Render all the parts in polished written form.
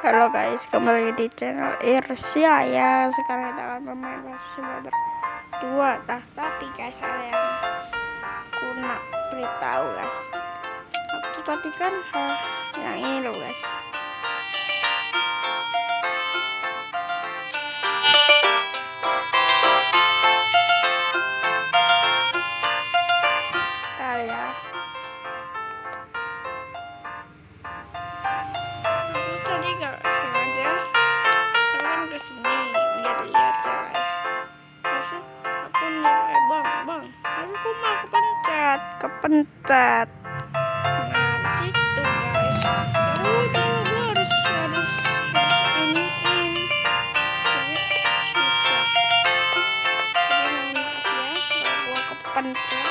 Halo guys, kembali lagi di channel Irsia ya. Sekarang kita akan bermain Path Simulator 2. Nah, tapi guys, ada yang kuna beritahu guys. Waktu tadi kan yang ini loh guys. Ya. Aku tadi gak sengaja kan kesini lihat-lihat ya guys. Terus aku nilai bang, tapi aku malah kepencet. Nah situ guys. Ya udah, gue harus iniin. Tapi susah. Jadi mohon maaf ya kalau gue kepencet.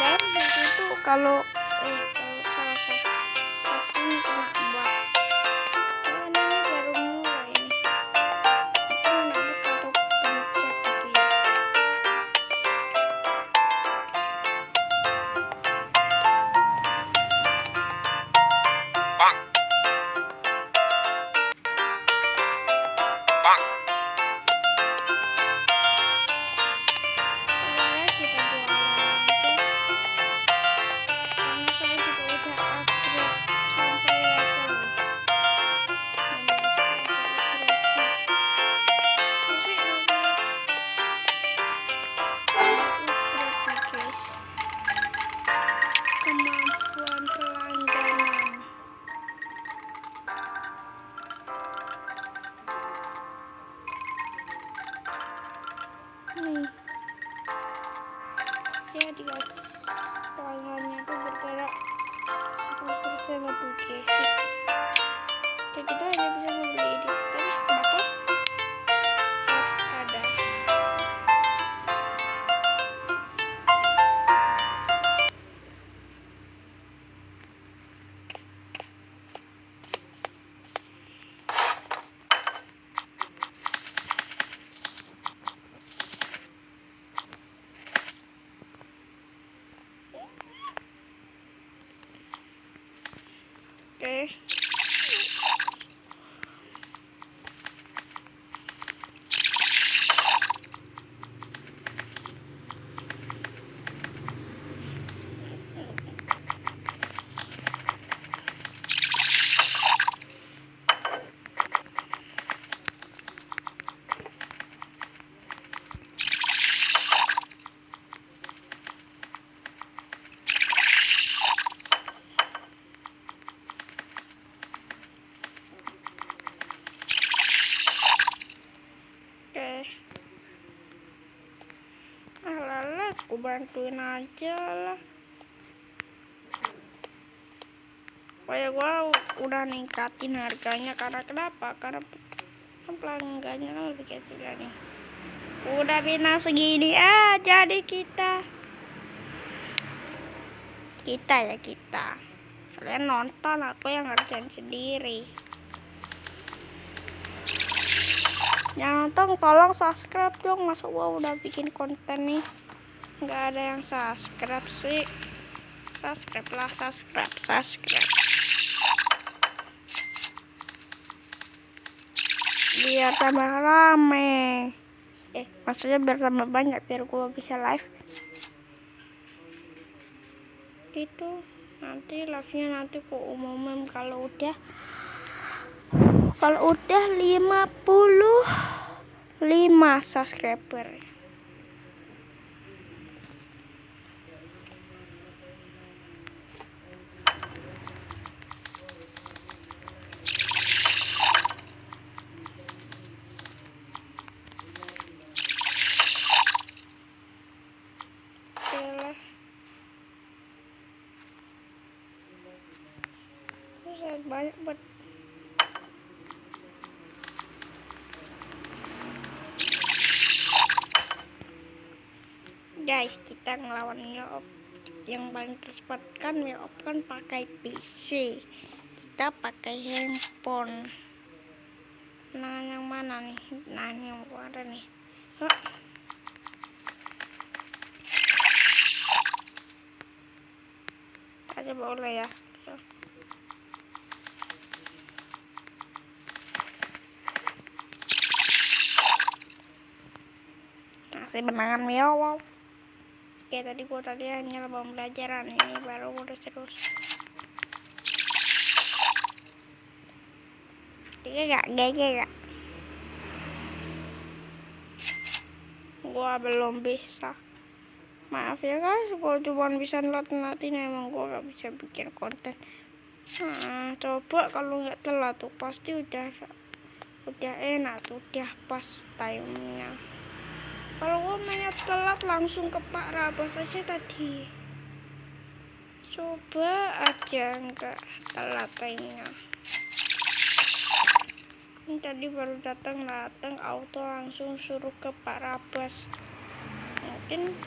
Dan itu kalau salah pasti ini kena bug. Soalnya ini baru mulai ini. Itu menabrak atau pencet gitu ya. Kita jualan karena saya juga udah upgrade sampai level guys. Kemampuan pelangganan nih. Jadi guys, pelanggannya tuh bergerak 10% lebih guys. Dan kita hanya bisa membeli ini. Tapi kenapa harus ada? Oke. Aku bantuin aja lah. Pokoknya gua udah ningkatin harganya karena kenapa? Karena kan pelanggannya kan lebih kecil nih. Udah bintang segini jadi kita kalian nonton, aku yang ngerjain sendiri. Yang nonton tolong subscribe dong, masa gua udah bikin konten nih nggak ada yang subscribe sih. Subscribe biar tambah rame, maksudnya biar tambah banyak, biar gua bisa live itu. Nanti live-nya nanti ku umumin kalau udah 55 subscriber. Banyak buat guys, kita ngelawan Meowop yang paling cepat kan. Meowop kan pakai PC, kita pakai handphone. Nah yang mana nih? Nah yang mana nih? coba ulang ya. Masih benangan ya, wow. Oke, tadi gua hanya pembelajaran, ini baru udah terus. Gak? Gua belum bisa. Maaf ya guys, gua cuma bisa ngelatih, emang gua gak bisa bikin konten. Coba kalau nggak telat tuh pasti udah enak tuh, udah pas timenya. Kalau gua mainnya telat langsung ke Pak Rabas aja tadi. Coba aja nggak telat timenya. Ini tadi baru datang auto langsung suruh ke Pak Rabas. Mungkin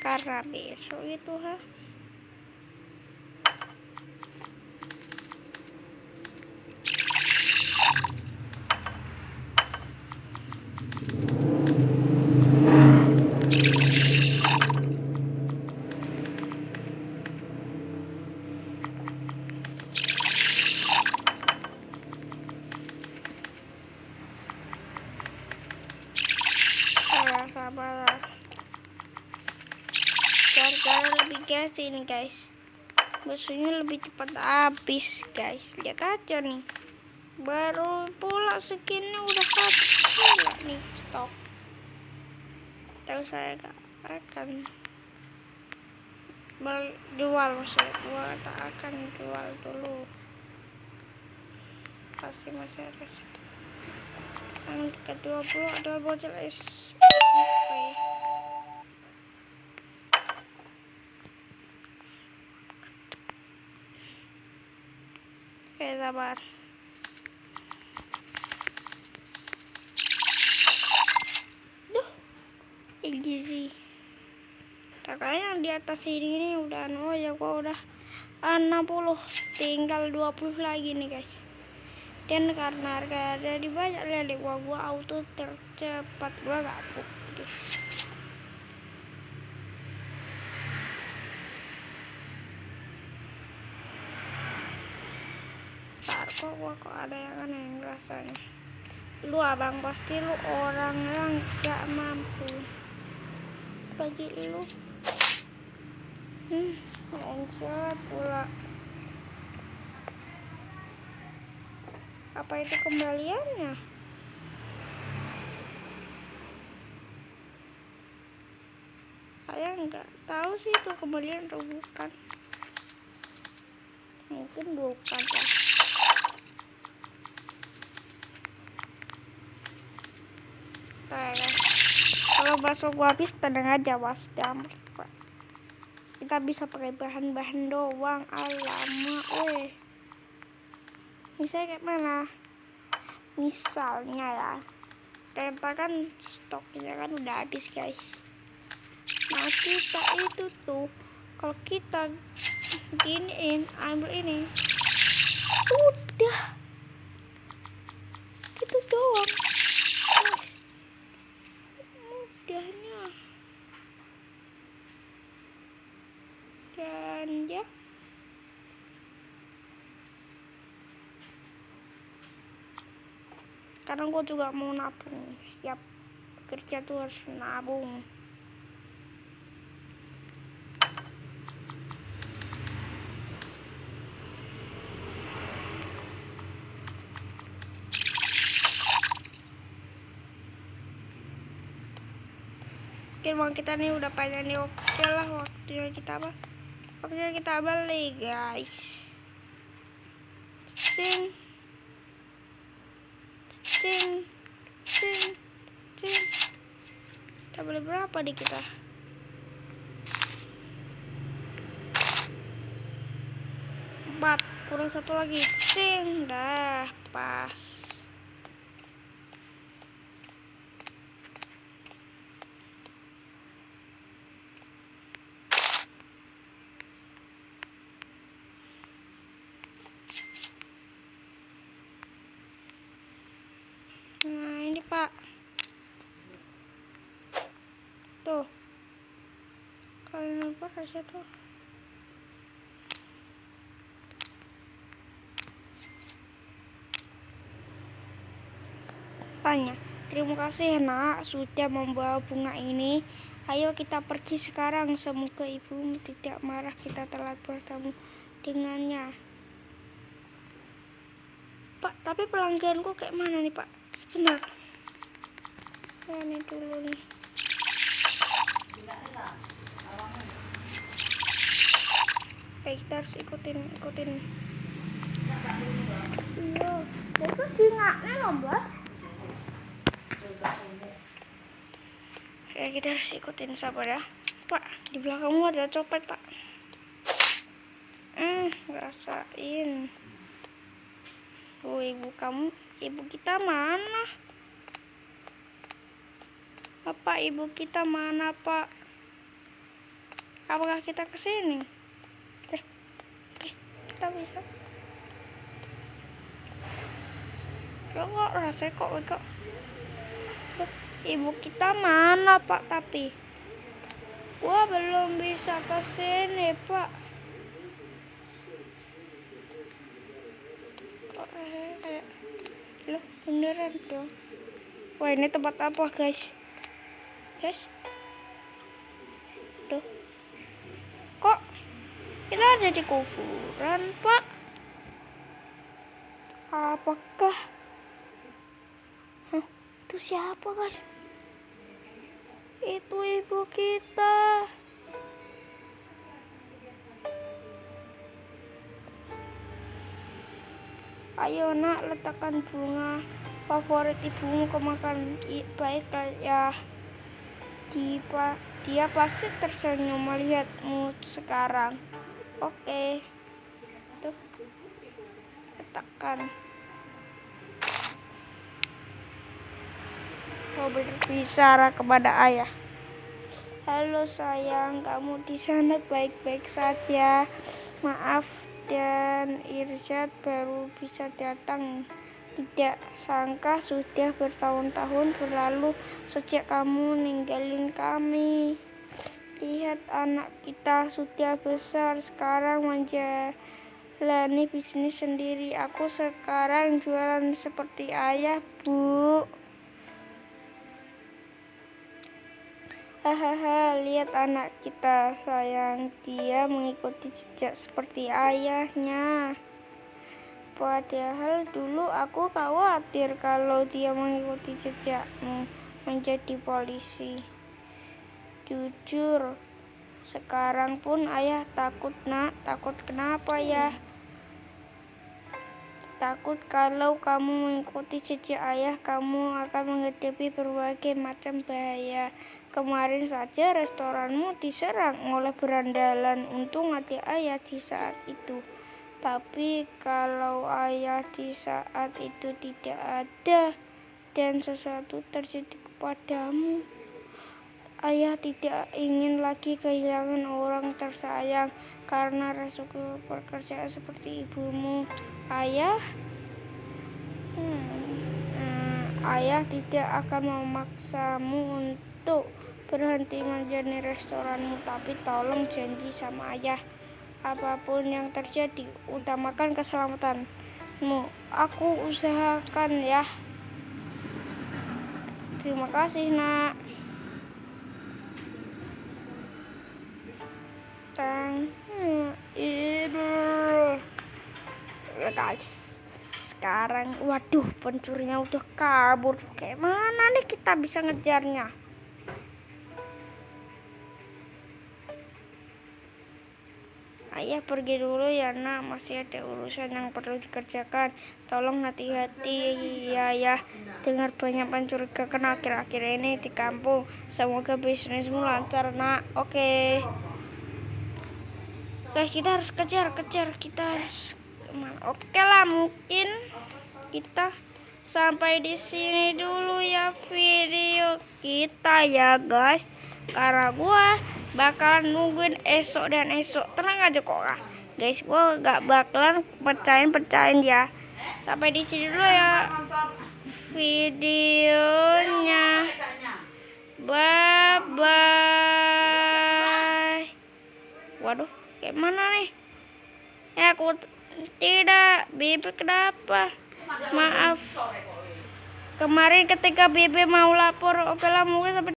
karena besok itu sabar. Cara lebih gas ini guys, musuhnya lebih cepat habis guys. Lihat aja nih, baru pula skinnya udah habis pula nih stok. Terus saya gak akan jual, maksudnya gua tak akan jual dulu, pasti masih ada. Yang ke-20 adalah bocil SMP. Oke, sabar. Gizi. Kakaknya yang di atas ini udah ya gua udah 60, tinggal 20 lagi nih guys. Dan karena harga ada di banyak lele gua auto tercepat, gua gak putih. Kok ada yang aneh rasanya. Lu abang pasti lu orang yang gak mampu. Bagi lu headshot pula. Apa itu kembaliannya? Saya nggak tahu sih itu kembalian atau bukan. Mungkin bukan ya. Kalau bakso gua habis, tenang aja mas, kita bisa pakai bahan-bahan doang. Alamak misalnya kayak mana, misalnya ya, ternyata kan stoknya kan udah habis guys. Nah kita itu tuh, kalau kita giniin, ambil ini, udah gitu doang guys, mudahnya. Dan ya, kadang gue juga mau nabung. Setiap kerja tuh harus nabung. Oke, bang, kita nih udah panjang nih. Oke lah, waktunya kita balik guys. Cing. Kita beli berapa di kita? 4 kurang 1 lagi. Cing, dah pas. kok rasanya tuh. Tanya, terima kasih nak sudah membawa bunga ini. Ayo kita pergi sekarang. Semoga ibumu tidak marah kita telat bertemu dengannya. Pak, tapi pelangganku kayak mana nih Pak? Sebentar. Ya, ini dulu nih. Oke, kita harus ikutin. Iya, terus di ngaknya loh Mbak. Oke, kita harus ikutin, sabar ya. Pak, di belakangmu ada copet Pak. Rasain. Oh, ibu kita mana? Bapak, ibu kita mana Pak? Apakah kita kesini? Oke, kita bisa. Kok rasanya kok ibu kita mana Pak? Tapi wah, belum bisa kesini Pak. Kok kayak loh, beneran dong. Wah, ini tempat apa guys? Tuh, kok kita ada di kuburan Pak? Apakah itu siapa guys? Itu ibu kita. Ayo nak, letakkan bunga favorit ibumu ke makan. Baik ya. Dia pasti tersenyum melihatmu sekarang. Oke. Tuh, letakkan. Kau berbicara kepada ayah. Halo sayang, kamu di sana baik-baik saja? Maaf, dan Irsyad baru bisa datang. Tidak sangka sudah bertahun-tahun berlalu sejak kamu ninggalin kami. Lihat, anak kita sudah besar sekarang menjalani bisnis sendiri. Aku sekarang jualan seperti ayah, Bu. Hahaha, lihat anak kita sayang, dia mengikuti jejak seperti ayahnya. Padahal dulu aku khawatir kalau dia mengikuti jejakmu menjadi polisi. Jujur, sekarang pun ayah takut nak. Takut kenapa ya? Takut kalau kamu mengikuti jejak ayah, kamu akan menghadapi berbagai macam bahaya. Kemarin saja restoranmu diserang oleh berandalan. Untung ada ayah di saat itu. Tapi kalau ayah di saat itu tidak ada dan sesuatu terjadi kepadamu, ayah tidak ingin lagi kehilangan orang tersayang karena resiko pekerjaan seperti ibumu. Ayah tidak akan memaksamu untuk berhenti menjalani restoranmu, tapi tolong janji sama ayah, apapun yang terjadi, utamakan keselamatanmu. Aku usahakan ya. Terima kasih nak. Guys, sekarang waduh, pencurinya udah kabur. Kayak mana nih kita bisa ngejarnya? Ayah pergi dulu ya nak, masih ada urusan yang perlu dikerjakan. Tolong hati-hati ya. Dengar banyak pencurigaan akhir-akhir ini di kampung. Semoga bisnismu lancar nak. Oke. Guys, kita harus kejar. Kita harus kemana? Oke lah, mungkin kita sampai di sini dulu ya video kita ya guys. Karena gua bakalan nungguin esok dan esok. Tenang aja kok guys, gua gak bakalan pecahin ya. Sampai di sini dulu ya videonya. Bye bye. Waduh, kayak mana nih? Ya aku tidak, Bibi kenapa? Maaf. Kemarin ketika Bibi mau lapor, oke lah mungkin sampai